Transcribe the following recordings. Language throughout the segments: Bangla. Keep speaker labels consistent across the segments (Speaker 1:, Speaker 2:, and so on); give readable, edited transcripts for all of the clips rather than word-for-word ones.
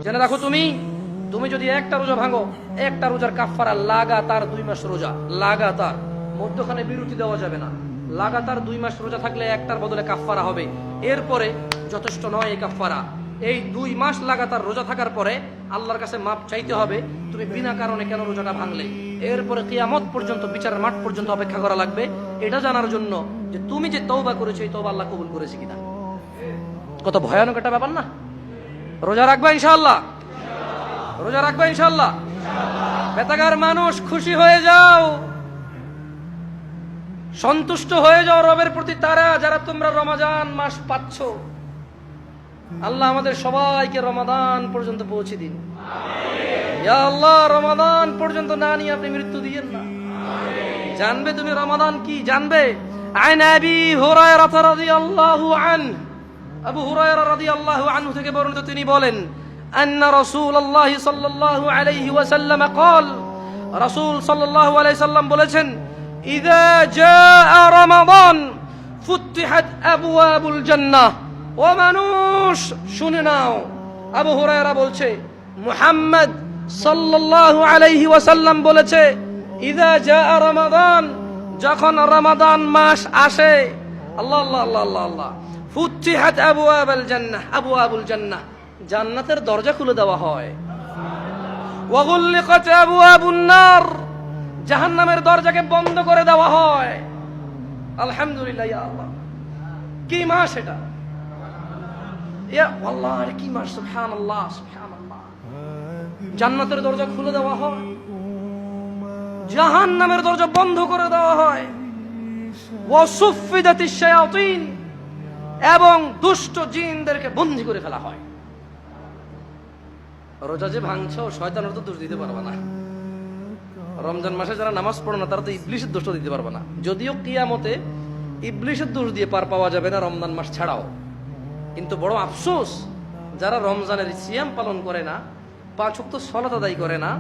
Speaker 1: জেনে রাখো, তুমি যদি একটা রোজা ভাঙো, একটা রোজার কাফারা লাগাতার 2 মাস রোজা, লাগাতার, মধ্যখানে বিরতি দেওয়া যাবে না। লাগাতার 2 মাস রোজা থাকলে একটার বদলে কাফারা হবে। এরপরে যথেষ্ট নয় এই কাফারা, এই 2 মাস লাগাতার রোজা থাকার পরে আল্লাহর কাছে মাপ চাইতে হবে তুমি বিনা কারণে কেন রোজাটা ভাঙলে। এরপরে কিয়ামত পর্যন্ত, বিচারের মাঠ পর্যন্ত অপেক্ষা করা লাগবে এটা জানার জন্য যে তুমি যে তওবা করেছো এই তওবা আল্লাহ কবুল করেছে কিনা। কত ভয়ানক একটা ব্যাপার না? রোজা রাখবা ইনশাআল্লাহ, রোজা রাখবা ইনশাআল্লাহ। বেতাগার মানুষ, খুশি হয়ে যাও, সন্তুষ্ট হয়ে যাও রবের প্রতি, তারা যারা তোমরা রমাদান মাস পাচ্ছ। আল্লাহ আমাদের সবাইকে রমাদান পর্যন্ত পৌঁছে দিন। ইয়া আল্লাহ, রমাদান পর্যন্ত না নিয়ে আপনি মৃত্যু দিয়েন না। জানবে তুমি রমাদান কি, জানবে। আন আবি হুরায়রা রাদিয়াল্লাহু আনহু, আবু হুরায়রা রাদিয়াল্লাহু আনহু থেকে বর্ণিত, তিনি বলেন আন্না রাসূলুল্লাহ সাল্লাল্লাহু আলাইহি ওয়াসাল্লাম قال, রাসূল সাল্লাল্লাহু আলাইহি সাল্লাম বলেছেন, ইযা জাআ রমাদান ফুতিহাত আবওয়াবুল জান্নাহ। ও মানুষ শুনে নাও, আবু হুরায়রা বলছে, মুহাম্মদ সাল্লাল্লাহু আলাইহি ওয়াসাল্লাম বলেছে, ইযা জাআ রমাদান, যখন রমাদান মাস আসে, আল্লাহ আল্লাহ আল্লাহ আল্লাহ আল্লাহ, ফুতিহাত আবওয়াবুল জান্নাহ, আবওয়াবুল জান্নাহ, জান্নাতের দরজা খুলে দেওয়া হয়। ওয়া গুল্লিকাত আবওয়াবুন নার, জাহান্নামের দরজাকে বন্ধ করে দেওয়া হয়। আলহামদুলিল্লাহ, ইয়া আল্লাহ, কি মাস এটা! ইয়া আল্লাহ, আরে কি মাস! সুবহানাল্লাহ, সুবহানাল্লাহ। জান্নাতের দরজা খুলে দেওয়া হয়, জাহান্নামের দরজা বন্ধ করে দেওয়া হয়। ওয়া সুফিদাতিশ শায়াতিন, এবং দুষ্ট জিনদেরকে বন্দী করে ফেলা হয়। রোজা যে ভাঙছো, শয়তানের তো দোষ দিতে পারবে না। রমজান মাসে যারা নামাজ পড়ে না তারা তো ইবলিসের দোষ দিতে পারবে না। যদিও কিয়ামতে ইবলিসের দোষ দিয়ে পার পাওয়া যাবে না রমজান মাস ছাড়াও, কিন্তু বড় আফসোস যারা রমজানের সিয়াম পালন করে না, 5 ওয়াক্ত সালাত আদায় করে না,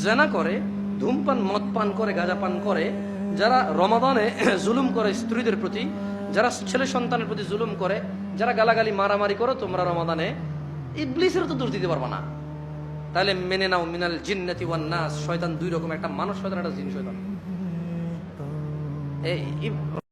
Speaker 1: জিনা করে, ধূমপান, মদ পান করে, গাঁজা পান করে, যারা রমাদানে জুলুম করে স্ত্রীদের প্রতি, যারা ছেলে সন্তানের প্রতি জুলুম করে, যারা গালাগালি মারামারি করো, তোমরা রমাদানে ইবলিসের তো দোষ দিতে পারবে না। তাহলে মেনে নাও, মিনাল জিন্নাতি ওয়ান নাস, শয়তান 2 রকম, একটা মানুষ শয়তান, একটা জিন শয়তান। এই